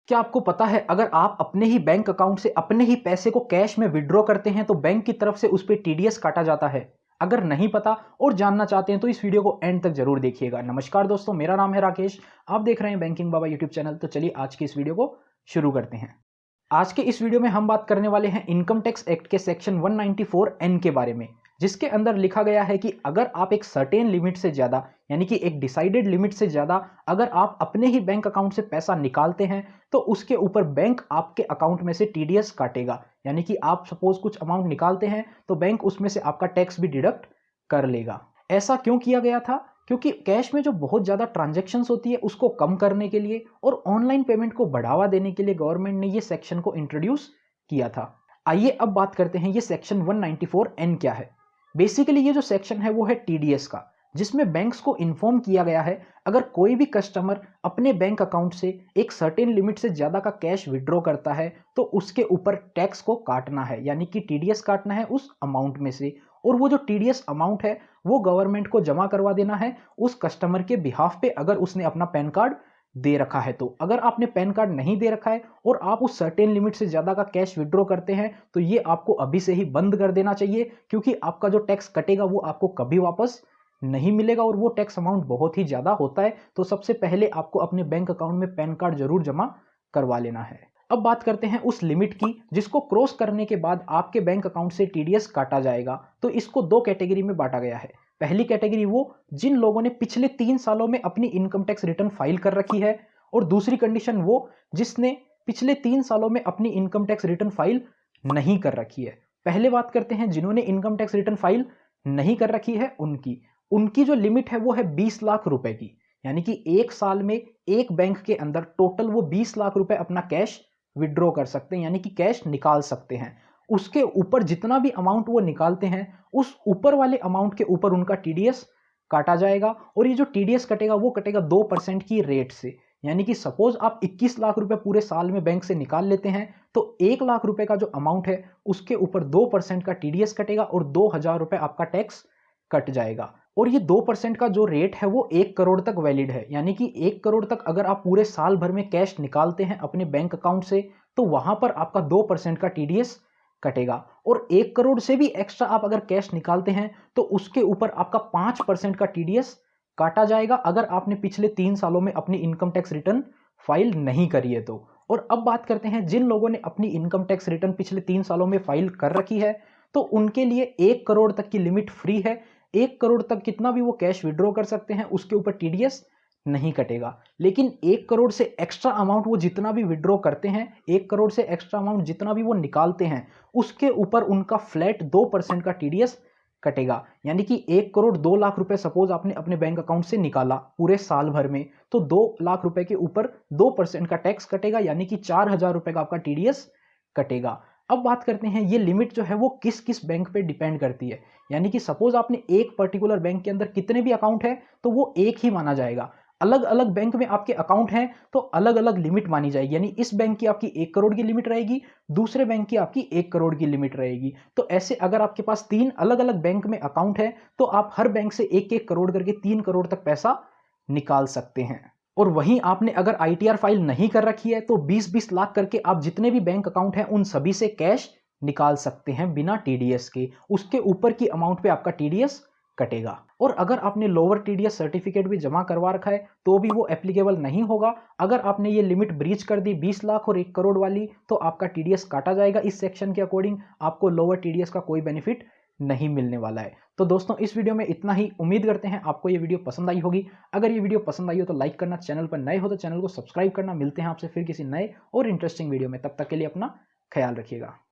क्या आपको पता है अगर आप अपने ही बैंक अकाउंट से अपने ही पैसे को कैश में विड्रॉ करते हैं तो बैंक की तरफ से उस पर टीडीएस काटा जाता है। अगर नहीं पता और जानना चाहते हैं तो इस वीडियो को एंड तक जरूर देखिएगा। नमस्कार दोस्तों, मेरा नाम है राकेश, आप देख रहे हैं बैंकिंग बाबा यूट्यूब चैनल। तो चलिए आज की इस वीडियो को शुरू करते हैं। आज के इस वीडियो में हम बात करने वाले हैं इनकम टैक्स एक्ट के सेक्शन 194N के बारे में, जिसके अंदर लिखा गया है कि अगर आप एक सर्टेन लिमिट से ज़्यादा यानी कि एक डिसाइडेड लिमिट से ज़्यादा अगर आप अपने ही बैंक अकाउंट से पैसा निकालते हैं तो उसके ऊपर बैंक आपके अकाउंट में से टीडीएस काटेगा। यानी कि आप सपोज कुछ अमाउंट निकालते हैं तो बैंक उसमें से आपका टैक्स भी डिडक्ट कर लेगा। ऐसा क्यों किया गया था? क्योंकि कैश में जो बहुत ज़्यादा ट्रांजैक्शंस होती है उसको कम करने के लिए और ऑनलाइन पेमेंट को बढ़ावा देने के लिए गवर्नमेंट ने ये सेक्शन को इंट्रोड्यूस किया था। आइए अब बात करते हैं ये सेक्शन 194N क्या है। बेसिकली ये जो सेक्शन है वो है टीडीएस का, जिसमें बैंक्स को इन्फॉर्म किया गया है अगर कोई भी कस्टमर अपने बैंक अकाउंट से एक सर्टेन लिमिट से ज़्यादा का कैश विड्रॉ करता है तो उसके ऊपर टैक्स को काटना है, यानी कि टीडीएस काटना है उस अमाउंट में से। और वो जो टीडीएस अमाउंट है वो गवर्नमेंट को जमा करवा देना है उस कस्टमर के बिहाफ पे, अगर उसने अपना पैन कार्ड दे रखा है तो। अगर आपने पैन कार्ड नहीं दे रखा है और आप उस सर्टेन लिमिट से ज़्यादा का कैश विड्रॉ करते हैं तो ये आपको अभी से ही बंद कर देना चाहिए, क्योंकि आपका जो टैक्स कटेगा वो आपको कभी वापस नहीं मिलेगा और वो टैक्स अमाउंट बहुत ही ज़्यादा होता है। तो सबसे पहले आपको अपने बैंक अकाउंट में पैन कार्ड जरूर जमा करवा लेना है। अब बात करते हैं उस लिमिट की जिसको क्रॉस करने के बाद आपके बैंक अकाउंट से टीडीएस काटा जाएगा। तो इसको दो कैटेगरी में बांटा गया है। पहली कैटेगरी वो जिन लोगों ने पिछले 3 सालों में अपनी इनकम टैक्स रिटर्न फाइल कर रखी है, और दूसरी कंडीशन वो जिसने पिछले 3 सालों में अपनी इनकम टैक्स रिटर्न फाइल नहीं कर रखी है। पहले बात करते हैं जिन्होंने इनकम टैक्स रिटर्न फाइल नहीं कर रखी है उनकी जो लिमिट है वो है 20 लाख रुपए की। यानी कि एक साल में एक बैंक के अंदर टोटल वो 20 लाख रुपए अपना कैश विड्रॉ कर सकते हैं, यानी कि कैश निकाल सकते हैं। उसके ऊपर जितना भी अमाउंट वो निकालते हैं उस ऊपर वाले अमाउंट के ऊपर उनका टीडीएस काटा जाएगा। और ये जो टीडीएस कटेगा वो कटेगा 2% की रेट से। यानी कि सपोज आप 21 लाख रुपए पूरे साल में बैंक से निकाल लेते हैं तो 1 लाख रुपए का जो अमाउंट है उसके ऊपर 2% का टीडीएस कटेगा और 2,000 रुपए आपका टैक्स कट जाएगा। और ये 2% का जो रेट है वो 1 करोड़ तक वैलिड है। यानी कि 1 करोड़ तक अगर आप पूरे साल भर में कैश निकालते हैं अपने बैंक अकाउंट से तो वहां पर आपका 2% का टीडीएस कटेगा। और 1 करोड़ से भी एक्स्ट्रा आप अगर कैश निकालते हैं तो उसके ऊपर आपका 5% का टीडीएस काटा जाएगा, अगर आपने पिछले 3 सालों में अपनी इनकम टैक्स रिटर्न फाइल नहीं करी है तो। और अब बात करते हैं जिन लोगों ने अपनी इनकम टैक्स रिटर्न पिछले 3 सालों में फाइल कर रखी है तो उनके लिए 1 करोड़ तक की लिमिट फ्री है। 1 करोड़ तक कितना भी वो कैश विड्रॉ कर सकते हैं, उसके ऊपर टीडीएस नहीं कटेगा। लेकिन 1 करोड़ से एक्स्ट्रा अमाउंट वो जितना भी विड्रॉ करते हैं, 1 करोड़ से एक्स्ट्रा अमाउंट जितना भी वो निकालते हैं उसके ऊपर उनका फ्लैट 2% का टीडीएस कटेगा। यानी कि 1 करोड़ 2 लाख रुपए सपोज आपने अपने बैंक अकाउंट से निकाला पूरे साल भर में, तो 2 लाख रुपए के ऊपर 2% का टैक्स कटेगा, यानी कि 4,000 रुपए का आपका टीडीएस कटेगा। अब बात करते हैं ये लिमिट जो है वो किस किस बैंक पे डिपेंड करती है। यानी कि सपोज आपने एक पर्टिकुलर बैंक के अंदर कितने भी अकाउंट है तो वो एक ही माना जाएगा। अलग अलग बैंक में आपके अकाउंट हैं तो अलग अलग लिमिट मानी जाएगी। यानी इस बैंक की आपकी 1 करोड़ की लिमिट रहेगी, दूसरे बैंक की आपकी 1 करोड़ की लिमिट रहेगी। तो ऐसे अगर आपके पास 3 अलग अलग बैंक में अकाउंट है तो आप हर बैंक से 1-1 करोड़ करके 3 करोड़ तक पैसा निकाल सकते हैं। और वहीं आपने अगर आईटीआर फाइल नहीं कर रखी है तो 20-20 लाख करके आप जितने भी बैंक अकाउंट हैं उन सभी से कैश निकाल सकते हैं बिना टीडीएस के। उसके ऊपर की अमाउंट पे आपका टीडीएस कटेगा। और अगर आपने लोअर टीडीएस सर्टिफिकेट भी जमा करवा रखा है तो भी वो एप्लीकेबल नहीं होगा। अगर आपने ये लिमिट ब्रीच कर दी 20 लाख और 1 करोड़ वाली तो आपका टीडीएस काटा जाएगा। इस सेक्शन के अकॉर्डिंग आपको लोअर टीडीएस का कोई बेनिफिट नहीं मिलने वाला है। तो दोस्तों इस वीडियो में इतना ही। उम्मीद करते हैं आपको ये वीडियो पसंद आई होगी। अगर ये वीडियो पसंद आई हो तो लाइक करना, चैनल पर नए हो तो चैनल को सब्सक्राइब करना। मिलते हैं आपसे फिर किसी नए और इंटरेस्टिंग वीडियो में, तब तक के लिए अपना ख्याल रखिएगा।